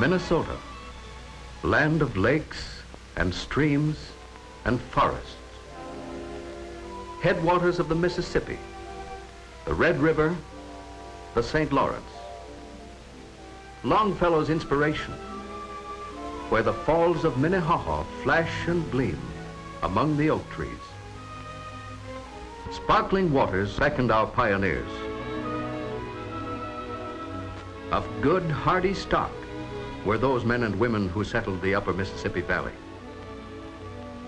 Minnesota, land of lakes and streams and forests. Headwaters of the Mississippi, the Red River, the St. Lawrence. Longfellow's inspiration, where the falls of Minnehaha flash and gleam among the oak trees. Sparkling waters beckoned our pioneers. Of good, hardy stock were those men and women who settled the upper Mississippi Valley.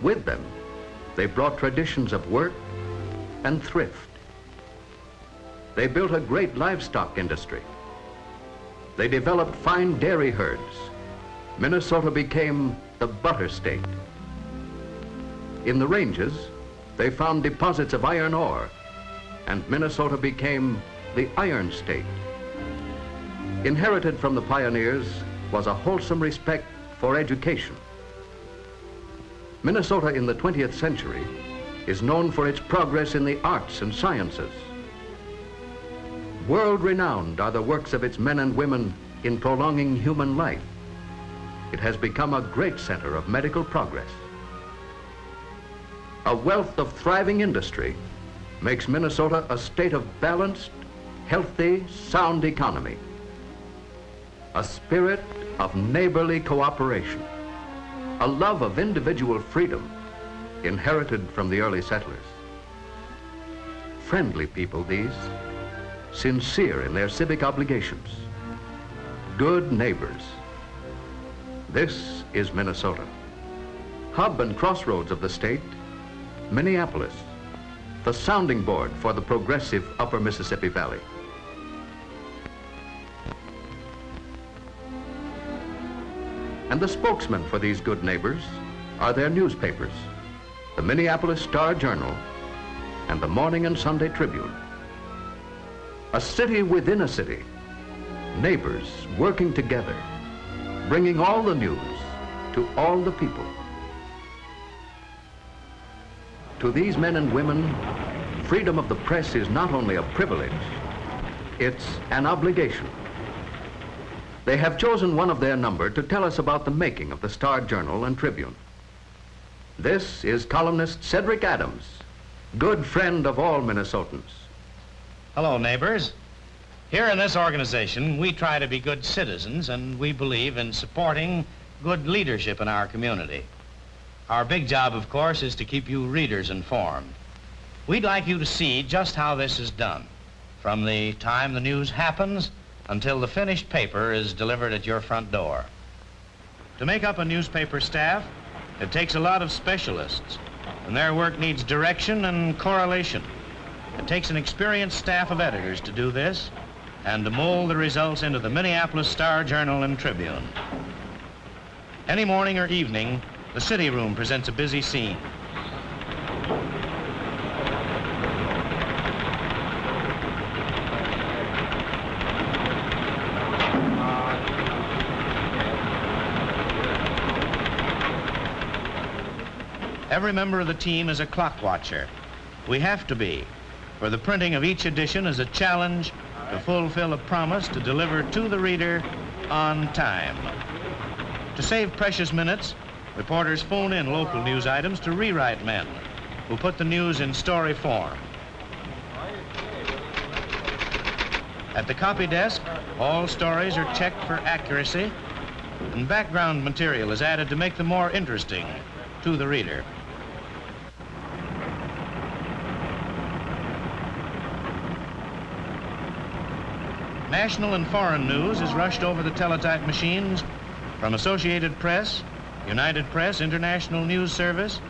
With them, they brought traditions of work and thrift. They built a great livestock industry. They developed fine dairy herds. Minnesota became the butter state. In the ranges, they found deposits of iron ore, and Minnesota became the iron state. Inherited from the pioneers was a wholesome respect for education. Minnesota in the 20th century is known for its progress in the arts and sciences. World-renowned are the works of its men and women in prolonging human life. It has become a great center of medical progress. A wealth of thriving industry makes Minnesota a state of balanced, healthy, sound economy. A spirit of neighborly cooperation. A love of individual freedom inherited from the early settlers. Friendly people, these, sincere in their civic obligations. Good neighbors. This is Minnesota. Hub and crossroads of the state, Minneapolis, the sounding board for the progressive upper Mississippi Valley. And the spokesmen for these good neighbors are their newspapers, the Minneapolis Star-Journal and the Morning and Sunday Tribune. A city within a city, neighbors working together, bringing all the news to all the people. To these men and women, freedom of the press is not only a privilege, it's an obligation. They have chosen one of their number to tell us about the making of the Star-Journal and Tribune. This is columnist Cedric Adams, good friend of all Minnesotans. Hello, neighbors. Here in this organization, we try to be good citizens, and we believe in supporting good leadership in our community. Our big job, of course, is to keep you readers informed. We'd like you to see just how this is done, from the time the news happens until the finished paper is delivered at your front door. To make up a newspaper staff, it takes a lot of specialists, and their work needs direction and correlation. It takes an experienced staff of editors to do this and to mold the results into the Minneapolis Star-Journal and Tribune. Any morning or evening, the city room presents a busy scene. Every member of the team is a clock watcher. We have to be, for the printing of each edition is a challenge to fulfill a promise to deliver to the reader on time. To save precious minutes, reporters phone in local news items to rewrite men who put the news in story form. At the copy desk, all stories are checked for accuracy, and background material is added to make them more interesting to the reader. National and foreign news is rushed over the teletype machines from Associated Press, United Press International News Service,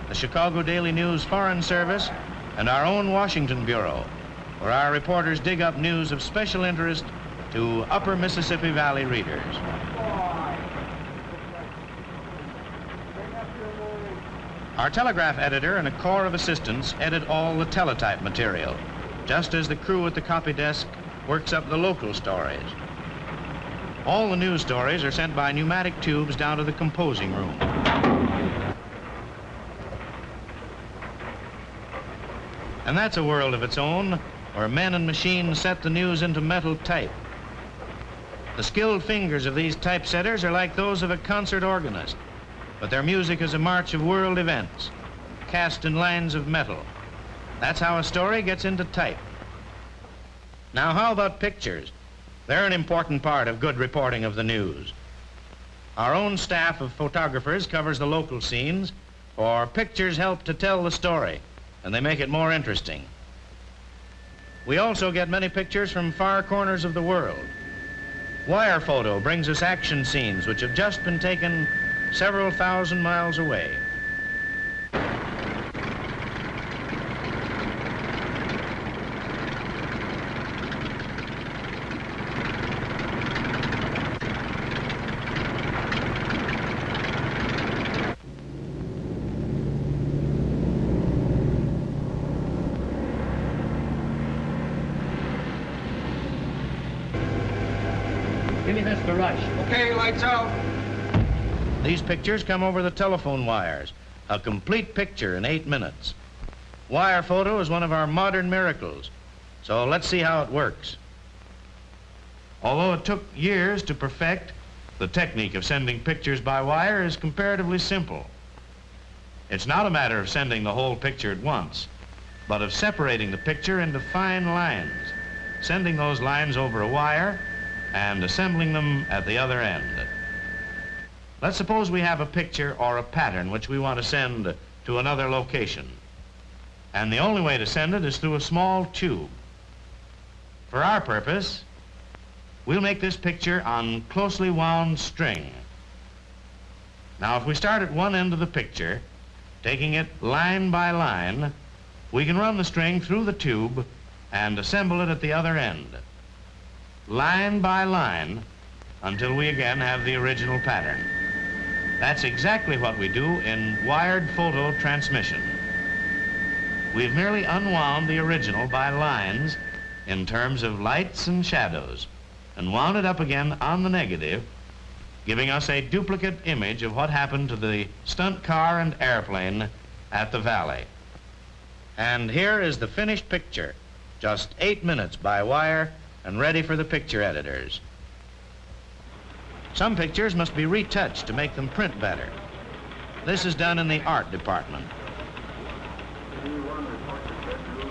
the Chicago Daily News Foreign Service, and our own Washington Bureau, where our reporters dig up news of special interest to upper Mississippi Valley readers. Our telegraph editor and a corps of assistants edit all the teletype material, just as the crew at the copy desk works up the local stories. All the news stories are sent by pneumatic tubes down to the composing room. And that's a world of its own, where men and machines set the news into metal type. The skilled fingers of these typesetters are like those of a concert organist, but their music is a march of world events, cast in lines of metal. That's how a story gets into type. Now, how about pictures? They're an important part of good reporting of the news. Our own staff of photographers covers the local scenes, for pictures help to tell the story, and they make it more interesting. We also get many pictures from far corners of the world. Wire photo brings us action scenes which have just been taken several thousand miles away. Give me Mr. Rush. Okay, lights out. These pictures come over the telephone wires. A complete picture in 8 minutes. Wire photo is one of our modern miracles. So let's see how it works. Although it took years to perfect, the technique of sending pictures by wire is comparatively simple. It's not a matter of sending the whole picture at once, but of separating the picture into fine lines, sending those lines over a wire, and assembling them at the other end. Let's suppose we have a picture or a pattern which we want to send to another location. And the only way to send it is through a small tube. For our purpose, we'll make this picture on closely wound string. Now, if we start at one end of the picture, taking it line by line, we can run the string through the tube and assemble it at the other end, line by line, until we again have the original pattern. That's exactly what we do in wired photo transmission. We've merely unwound the original by lines in terms of lights and shadows, and wound it up again on the negative, giving us a duplicate image of what happened to the stunt car and airplane at the valley. And here is the finished picture, just 8 minutes by wire, and ready for the picture editors. Some pictures must be retouched to make them print better. This is done in the art department.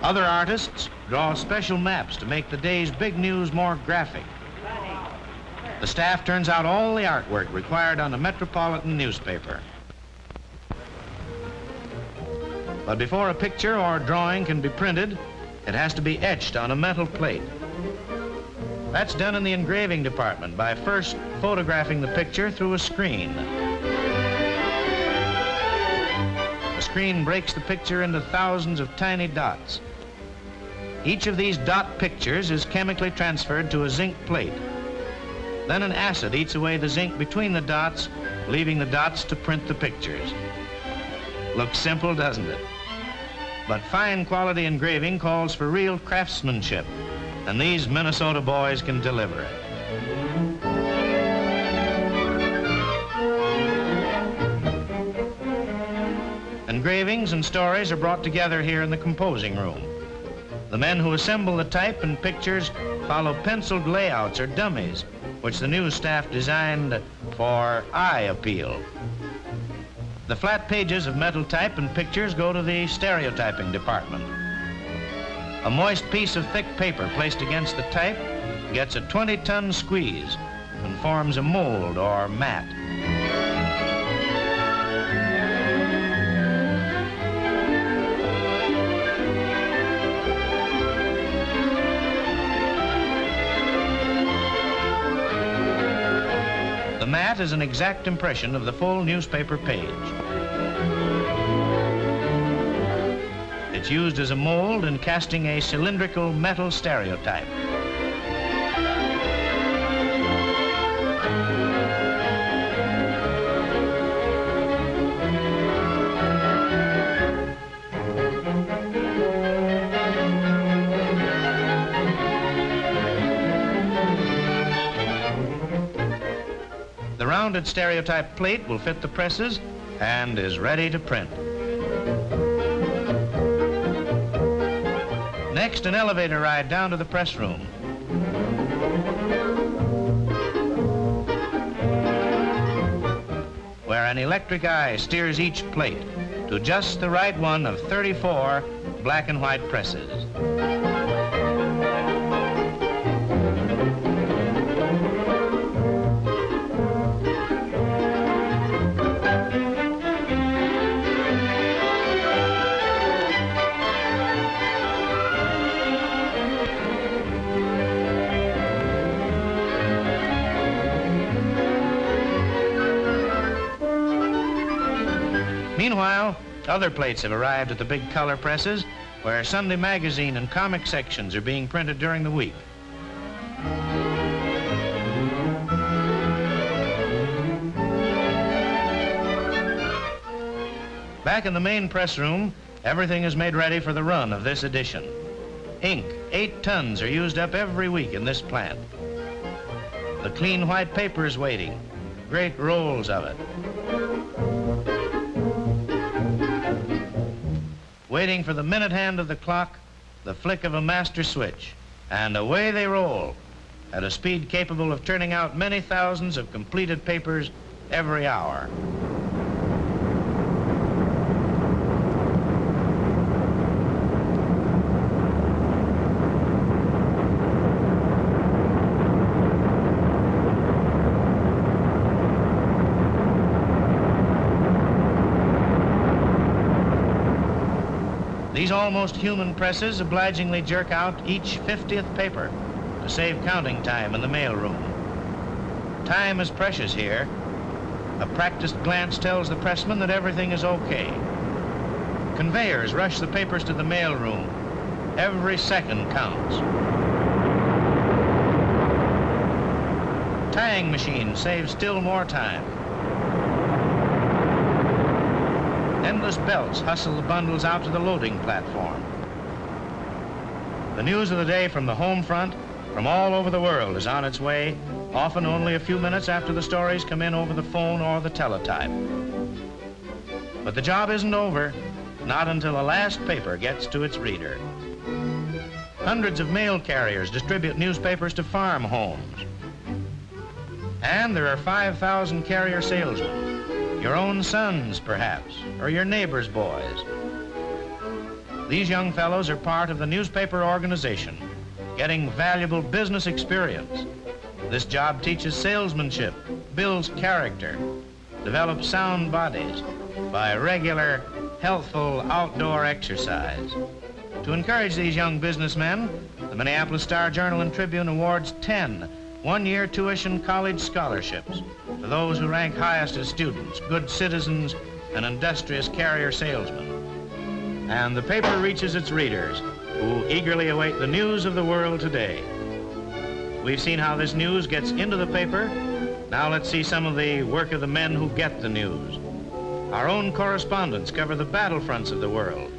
Other artists draw special maps to make the day's big news more graphic. The staff turns out all the artwork required on a metropolitan newspaper. But before a picture or drawing can be printed, it has to be etched on a metal plate. That's done in the engraving department by first photographing the picture through a screen. The screen breaks the picture into thousands of tiny dots. Each of these dot pictures is chemically transferred to a zinc plate. Then an acid eats away the zinc between the dots, leaving the dots to print the pictures. Looks simple, doesn't it? But fine quality engraving calls for real craftsmanship, and these Minnesota boys can deliver it. Engravings and stories are brought together here in the composing room. The men who assemble the type and pictures follow penciled layouts or dummies, which the news staff designed for eye appeal. The flat pages of metal type and pictures go to the stereotyping department. A moist piece of thick paper placed against the type gets a 20-ton squeeze and forms a mold or mat. The mat is an exact impression of the full newspaper page. It's used as a mold in casting a cylindrical metal stereotype. The rounded stereotype plate will fit the presses and is ready to print. Next, an elevator ride down to the press room. an electric eye steers each plate to just the right one of 34 black and white presses. Meanwhile, other plates have arrived at the big color presses where Sunday magazine and comic sections are being printed during the week. Back in the main press room, everything is made ready for the run of this edition. Ink, 8 tons, are used up every week in this plant. The clean white paper is waiting, great rolls of it. Waiting for the minute hand of the clock, the flick of a master switch, and away they roll at a speed capable of turning out many thousands of completed papers every hour. These almost human presses obligingly jerk out each 50th paper to save counting time in the mailroom. Time is precious here. A practiced glance tells the pressman that everything is okay. Conveyors rush the papers to the mailroom. Every second counts. Tying machine saves still more time. Endless belts hustle the bundles out to the loading platform. The news of the day from the home front, from all over the world, is on its way, often only a few minutes after the stories come in over the phone or the teletype. But the job isn't over, not until the last paper gets to its reader. Hundreds of mail carriers distribute newspapers to farm homes. And there are 5,000 carrier salesmen. Your own sons, perhaps, or your neighbor's boys. These young fellows are part of the newspaper organization, getting valuable business experience. This job teaches salesmanship, builds character, develops sound bodies by regular, healthful outdoor exercise. To encourage these young businessmen, the Minneapolis Star-Journal and Tribune awards 10 one-year tuition college scholarships to those who rank highest as students, good citizens, and industrious carrier salesmen. And the paper reaches its readers, who eagerly await the news of the world today. We've seen how this news gets into the paper. Now let's see some of the work of the men who get the news. Our own correspondents cover the battlefronts of the world.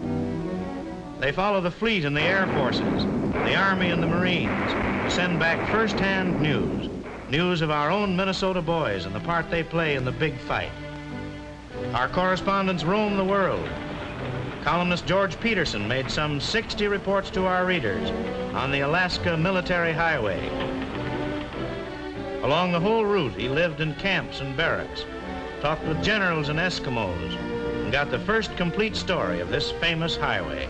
They follow the fleet and the air forces, the Army and the Marines, to send back first-hand news. News of our own Minnesota boys and the part they play in the big fight. Our correspondents roam the world. Columnist George Peterson made some 60 reports to our readers on the Alaska Military Highway. Along the whole route, he lived in camps and barracks, talked with generals and Eskimos, and got the first complete story of this famous highway.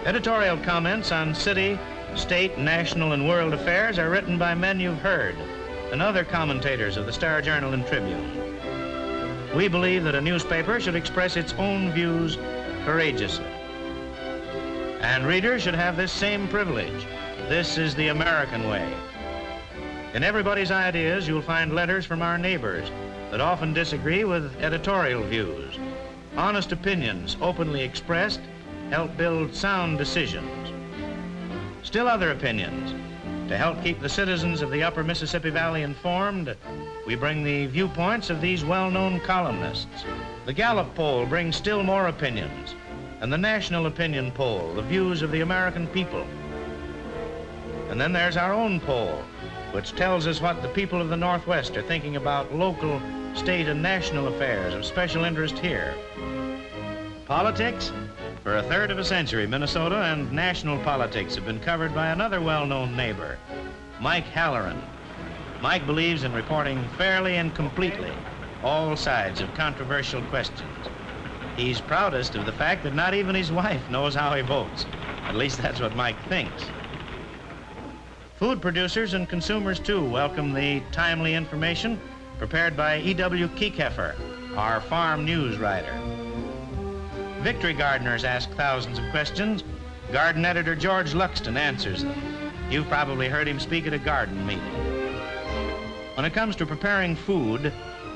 Editorial comments on city, state, national, and world affairs are written by men you've heard and other commentators of the Star-Journal and Tribune. We believe that a newspaper should express its own views courageously. And readers should have this same privilege. This is the American way. In everybody's ideas, you'll find letters from our neighbors that often disagree with editorial views. Honest opinions, openly expressed, help build sound decisions. Still other opinions. To help keep the citizens of the upper Mississippi Valley informed, we bring the viewpoints of these well-known columnists. The Gallup poll brings still more opinions, and the National Opinion Poll, the views of the American people. And then there's our own poll, which tells us what the people of the Northwest are thinking about local, state, and national affairs of special interest here. Politics? For a third of a century, Minnesota and national politics have been covered by another well-known neighbor, Mike Halloran. Mike believes in reporting fairly and completely all sides of controversial questions. He's proudest of the fact that not even his wife knows how he votes. At least that's what Mike thinks. Food producers and consumers, too, welcome the timely information prepared by E.W. Kiekeffer, our farm news writer. Victory gardeners ask thousands of questions. Garden editor George Luxton answers them. You've probably heard him speak at a garden meeting. When it comes to preparing food,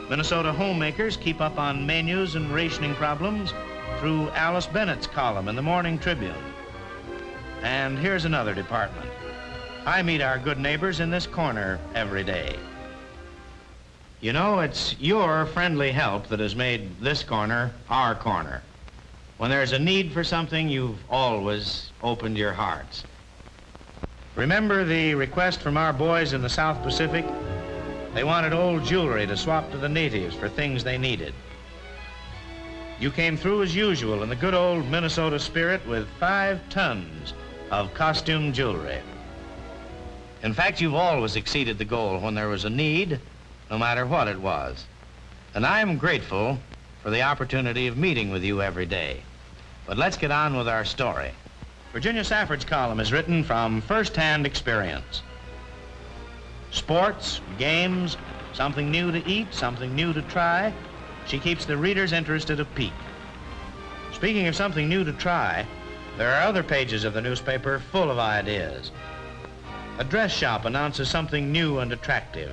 Minnesota homemakers keep up on menus and rationing problems through Alice Bennett's column in the Morning Tribune. And here's another department. I meet our good neighbors in this corner every day. You know, it's your friendly help that has made this corner our corner. When there's a need for something, you've always opened your hearts. Remember the request from our boys in the South Pacific? They wanted old jewelry to swap to the natives for things they needed. You came through as usual in the good old Minnesota spirit with 5 tons of costume jewelry. In fact, you've always exceeded the goal when there was a need, no matter what it was. And I'm grateful for the opportunity of meeting with you every day. But let's get on with our story. Virginia Safford's column is written from first-hand experience. Sports, games, something new to eat, something new to try. She keeps the reader's interest at a peak. Speaking of something new to try, there are other pages of the newspaper full of ideas. A dress shop announces something new and attractive.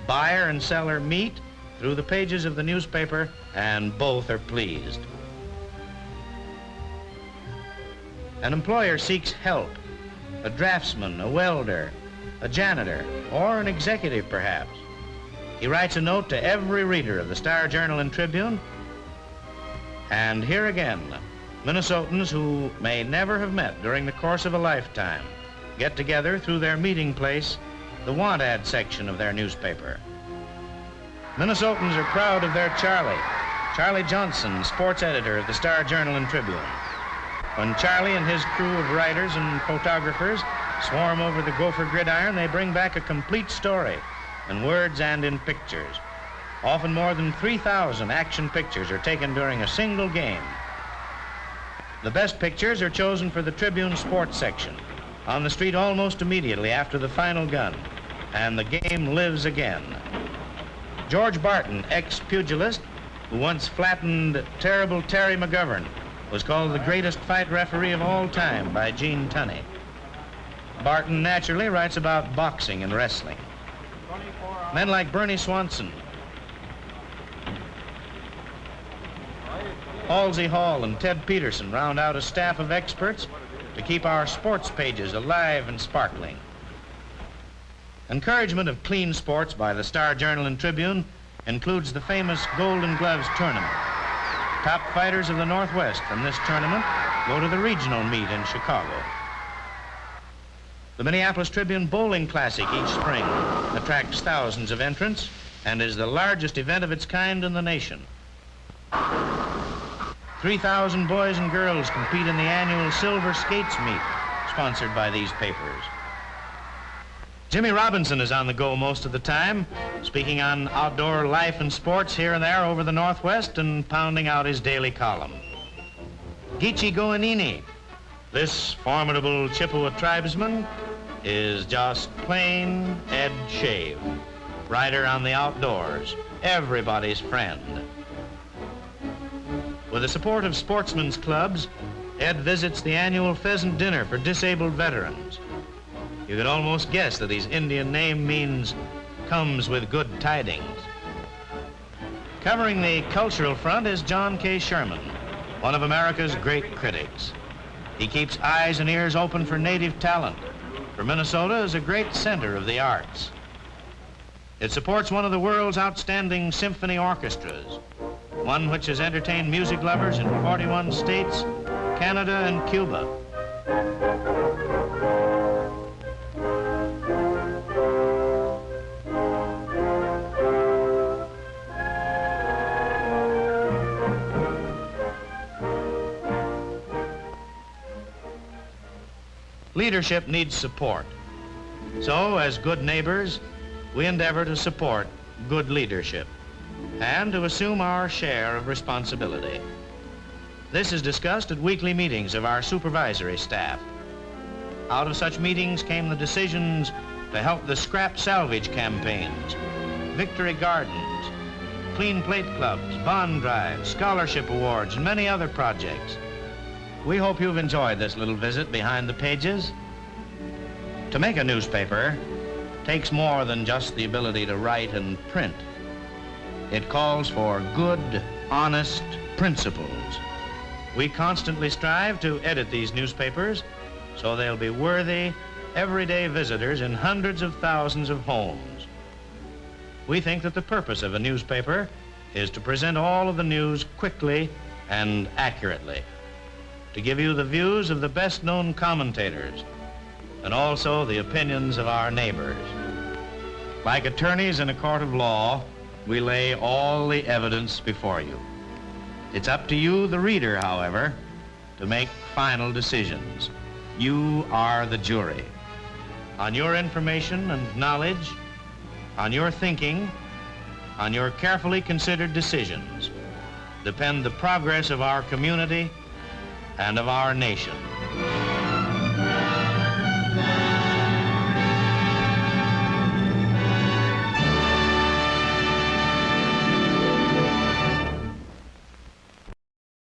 Buyer and seller meet through the pages of the newspaper, and both are pleased. An employer seeks help, a draftsman, a welder, a janitor, or an executive perhaps. He writes a note to every reader of the Star-Journal and Tribune. And here again, Minnesotans who may never have met during the course of a lifetime get together through their meeting place, the want ad section of their newspaper. Minnesotans are proud of their Charlie Johnson, sports editor of the Star-Journal and Tribune. When Charlie and his crew of writers and photographers swarm over the Gopher gridiron, they bring back a complete story in words and in pictures. Often more than 3,000 action pictures are taken during a single game. The best pictures are chosen for the Tribune sports section, on the street almost immediately after the final gun, and the game lives again. George Barton, ex-pugilist, who once flattened terrible Terry McGovern, was called the greatest fight referee of all time by Gene Tunney. Barton naturally writes about boxing and wrestling. Men like Bernie Swanson, Halsey Hall, and Ted Peterson round out a staff of experts to keep our sports pages alive and sparkling. Encouragement of clean sports by the Star-Journal and Tribune includes the famous Golden Gloves tournament. Top fighters of the Northwest from this tournament go to the regional meet in Chicago. The Minneapolis Tribune Bowling Classic each spring attracts thousands of entrants and is the largest event of its kind in the nation. 3,000 boys and girls compete in the annual Silver Skates meet, sponsored by these papers. Jimmy Robinson is on the go most of the time, speaking on outdoor life and sports here and there over the Northwest and pounding out his daily column. Geechee Goanini, this formidable Chippewa tribesman, is just plain Ed Shave, writer on the outdoors, everybody's friend. With the support of sportsmen's clubs, Ed visits the annual pheasant dinner for disabled veterans. You could almost guess that his Indian name means comes with good tidings. Covering the cultural front is John K. Sherman, one of America's great critics. He keeps eyes and ears open for native talent, for Minnesota is a great center of the arts. It supports one of the world's outstanding symphony orchestras, one which has entertained music lovers in 41 states, Canada, and Cuba. Leadership needs support. So, as good neighbors, we endeavor to support good leadership. and to assume our share of responsibility. This is discussed at weekly meetings of our supervisory staff. Out of such meetings came the decisions to help the scrap salvage campaigns, victory gardens, clean plate clubs, bond drives, scholarship awards, and many other projects. We hope you've enjoyed this little visit behind the pages. To make a newspaper takes more than just the ability to write and print. It calls for good, honest principles. We constantly strive to edit these newspapers so they'll be worthy, everyday visitors in hundreds of thousands of homes. We think that the purpose of a newspaper is to present all of the news quickly and accurately, to give you the views of the best-known commentators and also the opinions of our neighbors. Like attorneys in a court of law, we lay all the evidence before you. It's up to you, the reader, however, to make final decisions. You are the jury. On your information and knowledge, on your thinking, on your carefully considered decisions, depend the progress of our community and of our nation.